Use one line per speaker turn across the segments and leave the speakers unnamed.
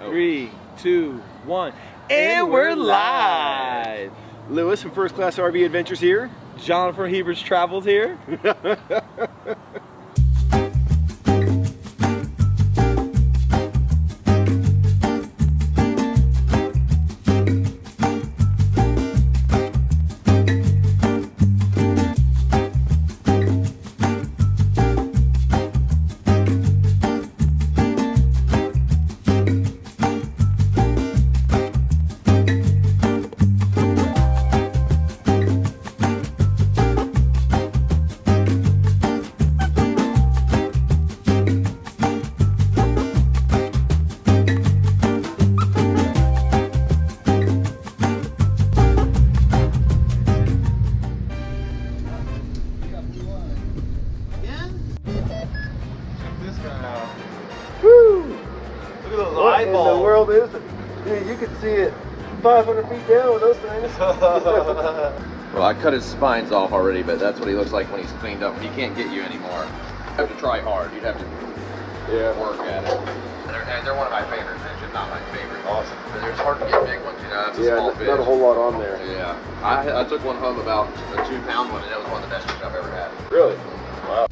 3, 2, 1. And we're live!
Lewis from First Class RV Adventures here.
John from Hubbard's Travels here.
What in the world is it? Dude, you can see it 500 feet down with those things.
Well, I cut his spines off already, but that's what he looks like when he's cleaned up. He can't get you anymore. You have to try hard. You'd have to work at it. They're one of my favorite fish, if not my favorite. Awesome. It's hard to get big ones, you know. That's a small fish.
Not a whole lot on there.
Yeah. I took one home about a 2-pound one, and that was one of the best fish I've ever had.
Really? Wow.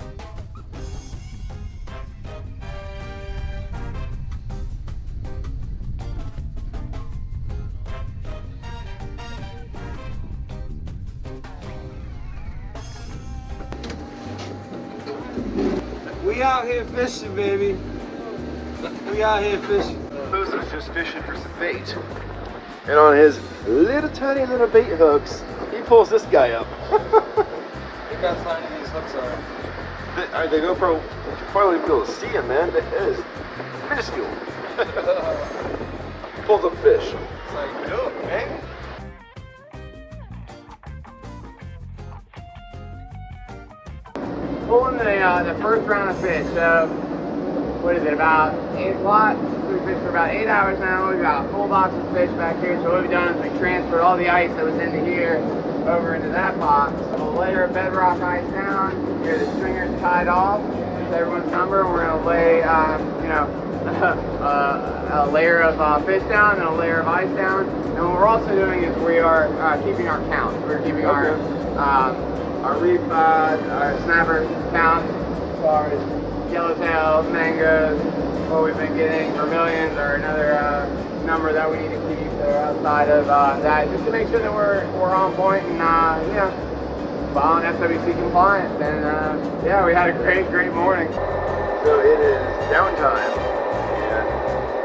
We out here fishing, baby. We out here fishing.
Lewis was just fishing for some bait. And on his little tiny little bait hooks, he pulls this guy up.
Look how tiny these hooks are.
The GoPro, you probably won't be able to see him, man. It is minuscule. Pulls up fish.
It's like, do it, man.
Pulling the first round of fish. So, what is it, about 8 o'clock? So we fished for about 8 hours now. We've got a full box of fish back here. So what we've done is we transferred all the ice that was into here over into that box. We'll layer a bedrock ice down. Here, the stringer's tied off with everyone's number. And we're going to lay, a layer of fish down and a layer of ice down. And what we're also doing is we are keeping our count. We're keeping our reef, our snapper count as far as yellowtails, mangoes, what we've been getting, vermilions, or another number that we need to keep that are outside of that, just to make sure that we're on point and following SWC compliance. And yeah, we had a great morning.
So it is downtime. And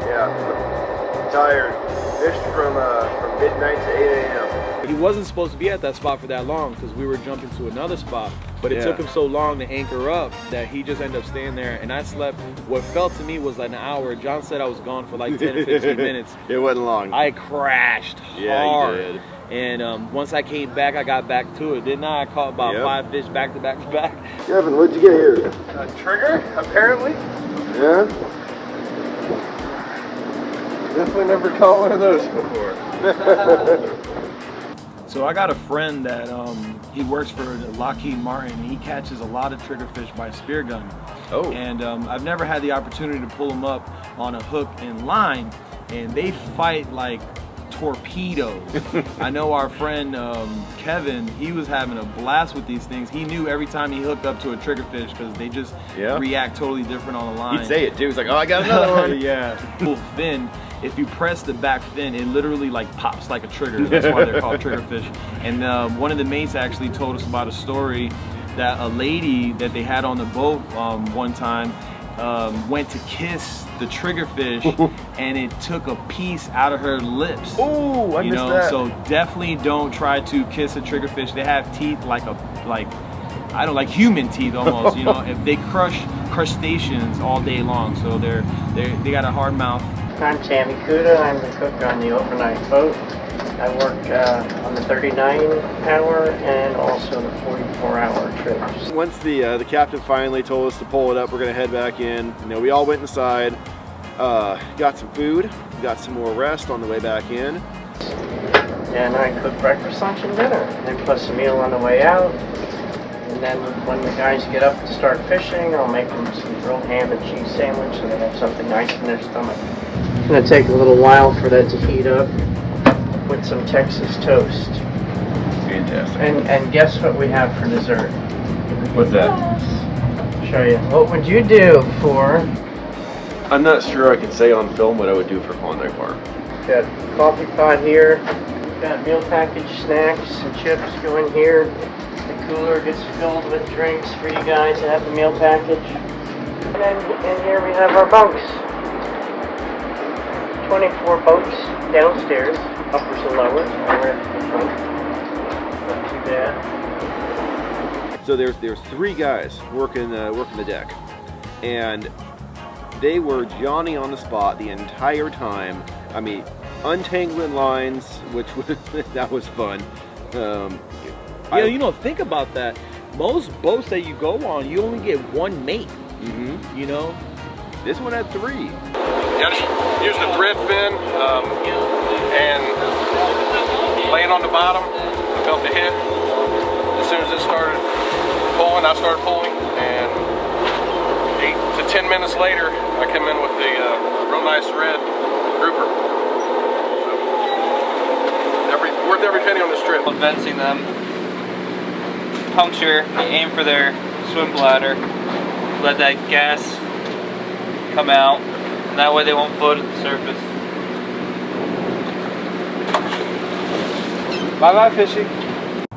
yeah, I'm tired. Fished from midnight to 8 a.m.
He wasn't supposed to be at that spot for that long because we were jumping to another spot, but it took him so long to anchor up that he just ended up staying there, and I slept what felt to me was like an hour. John said I was gone for like 10 or 15 minutes.
It wasn't long.
I crashed hard.
Yeah, you did.
And once I came back, I got back to it, didn't I? I caught about 5 fish back to back to back.
Kevin, what'd you get here?
A trigger, apparently.
Yeah?
Definitely never caught one of those before. So I got a friend that he works for Lockheed Martin, and he catches a lot of triggerfish by spear gun.
Oh.
And I've never had the opportunity to pull them up on a hook and line, and they fight like torpedoes. I know our friend Kevin, he was having a blast with these things. He knew every time he hooked up to a triggerfish because they just react totally different on the line.
He'd say it too. He's like, oh, I got another one.
Yeah. Cool fin. If you press the back fin, it literally like pops like a trigger. That's why they're called triggerfish. And one of the mates actually told us about a story that a lady that they had on the boat one time went to kiss the triggerfish and it took a piece out of her lips.
Oh, I missed that.
So definitely don't try to kiss a triggerfish. They have teeth like human teeth almost. You know, if they crush crustaceans all day long, so they got a hard mouth.
I'm Tammy Kuda. I'm the cook on the overnight boat. I work on the 39-hour and also the 44-hour trips.
Once the captain finally told us to pull it up, we're gonna head back in. You know, we all went inside, got some food, got some more rest on the way back in.
And I cook breakfast, lunch, and dinner, and plus a meal on the way out. And then when the guys get up to start fishing, I'll make them some grilled ham and cheese sandwich so they have something nice in their stomach.
It's gonna take a little while for that to heat up with some Texas toast.
Fantastic.
And guess what we have for dessert?
What's that?
Show you. What would you do for?
I'm not sure I could say on film what I would do for Klondike Bar.
Got coffee pot here. Got meal package snacks and chips going here. The cooler gets filled with drinks for you guys to have the meal package. And then in here we have our bunks. 24 bunks downstairs, uppers and lowers, over at the front. Not too bad.
So there's 3 guys working the deck, and they were Johnny on the spot the entire time. I mean, untangling lines, which was that was fun.
You know, think about that. Most boats that you go on, you only get one mate.
Mm-hmm.
You know,
this one had 3.
Yeah, just use the thread fin and laying on the bottom, I felt the hit. As soon as it started pulling, I started pulling, and 8 to 10 minutes later, I came in with the real nice red grouper. So, worth every penny on this trip.
Fencing them, puncture, you aim for their swim bladder, let that gas come out, and that way they won't float at the surface.
Bye bye fishing.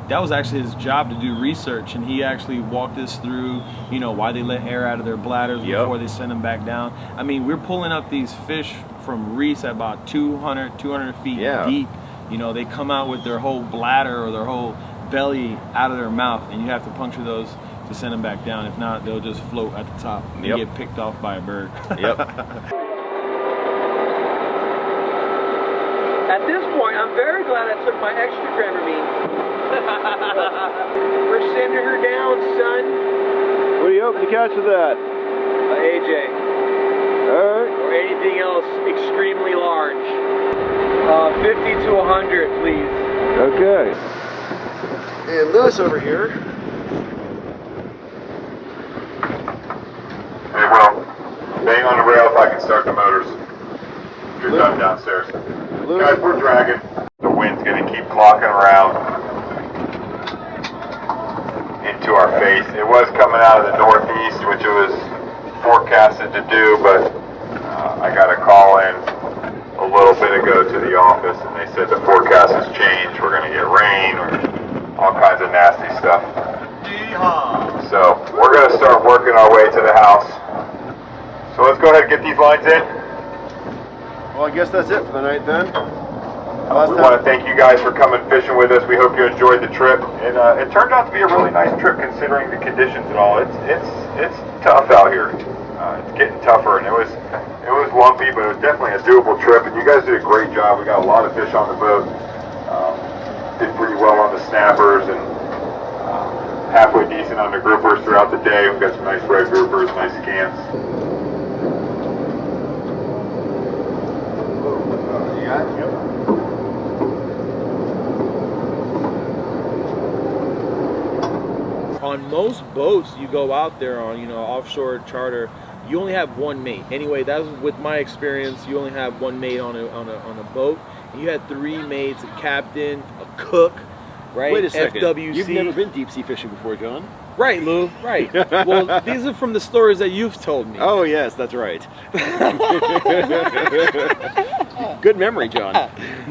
that was actually his job to do research, and he actually walked us through, you know, why they let air out of their bladders before they send them back down. I mean, we're pulling up these fish from reefs at about 200 feet deep. You know, they come out with their whole bladder or their whole belly out of their mouth, and you have to puncture those to send them back down. If not, they'll just float at the top and get picked off by a bird.
At this point, I'm very glad I took my extra Dramamine. We're sending her down, son.
What are you hoping to catch with that?
AJ.
Alright.
Or anything else extremely large. 50 to 100, please.
Okay. And Lewis over here.
Hey, well, bang on the rail if I can start the motors. You're done downstairs. Guys, we're dragging. The wind's going to keep clocking around into our face. It was coming out of the northeast, which it was forecasted to do, but I got a call in a little bit ago to the office, and they said the forecast has changed. We're going to get rain or all kinds of nasty stuff. So we're going to start working our way to the house. So let's go ahead and get these lines in.
Well, I guess that's it for the night then.
We want to thank you guys for coming fishing with us. We hope you enjoyed the trip. And it turned out to be a really nice trip considering the conditions and all. It's tough out here. It's getting tougher, and it was lumpy, but it was definitely a doable trip. And you guys did a great job. We got a lot of fish on the boat. Did pretty well on the snappers and halfway decent on the groupers throughout the day. We've got some nice red groupers, nice scans.
On most boats you go out there on, you know, offshore charter, you only have one mate. Anyway, that's with my experience. You only have one mate on a boat. And you had three mates: a captain, a cook, right?
Wait a second.
FWC.
You've never been deep sea fishing before, John?
Right, Lou. Right. Well, these are from the stories that you've told me.
Oh yes, that's right. Good memory, John.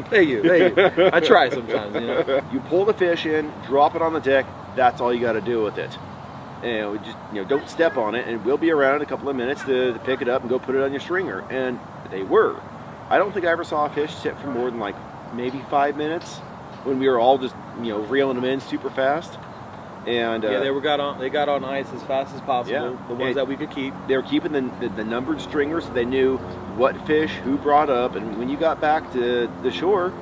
Thank you. Thank you. I try sometimes. You know.
You pull the fish in, drop it on the deck. That's all you got to do with it. And we just, you know, don't step on it, and we'll be around in a couple of minutes to pick it up and go put it on your stringer. And they were. I don't think I ever saw a fish sit for more than like maybe 5 minutes when we were all just, you know, reeling them in super fast. And
yeah, they got on ice as fast as possible.
Yeah.
The ones that we could keep.
They were keeping the numbered stringers, so they knew what fish, who brought up, and when you got back to the shore,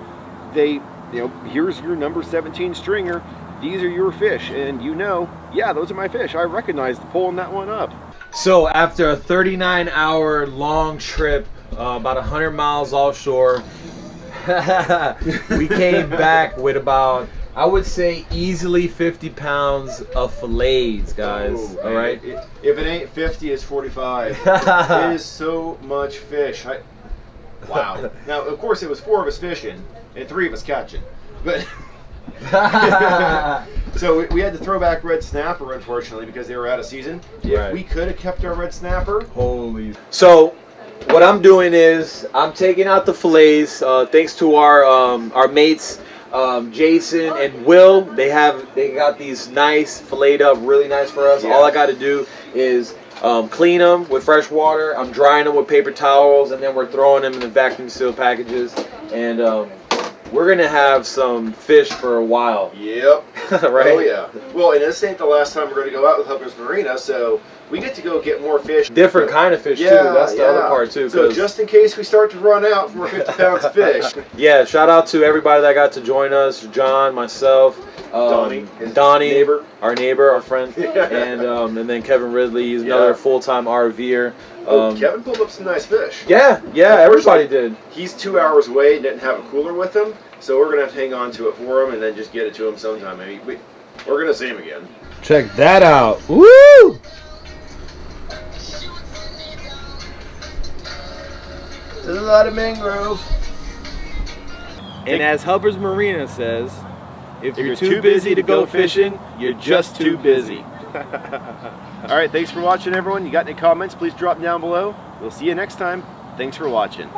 they, you know, here's your number 17 stringer. These are your fish, and you know, yeah, those are my fish. I recognize pulling that one up.
So after a 39-hour long trip, about 100 miles offshore, we came back with about, I would say, easily 50 pounds of fillets, guys.
Oh,
all right.
If it ain't 50, it's 45. It is so much fish. Wow. Now, of course, it was 4 of us fishing and 3 of us catching. But so we had to throw back red snapper, unfortunately, because they were out of season.
Yeah.
If we could have kept our red snapper.
Holy. So what I'm doing is I'm taking out the fillets. Thanks to our mates, Jason and Will. They got these nice filleted up, really nice for us.
Yeah.
All I got to do is clean them with fresh water. I'm drying them with paper towels, and then we're throwing them in the vacuum sealed packages. And we're gonna have some fish for a while.
Yep.
Right?
Oh yeah. Well, and this ain't the last time we're going to go out with Hubbard's Marina, so we get to go get more fish.
Different kind of fish too. That's the other part too.
So just in case we start to run out from our 50 pounds of fish.
Yeah, shout out to everybody that got to join us. John, myself, Donnie,
neighbor.
our neighbor, our friend, and then Kevin Ridley. He's another full-time RVer.
Kevin pulled up some nice fish.
Yeah, everybody did.
He's 2 hours away and didn't have a cooler with him, so we're going to have to hang on to it for him and then just get it to him sometime. I mean, we're going to see him again.
Check that out. Woo!
There's a lot of mangrove.
And as Hubbard's Marina says, if you're too busy to go fishing, you're just too busy.
All right, thanks for watching, everyone. You got any comments, please drop them down below. We'll see you next time. Thanks for watching.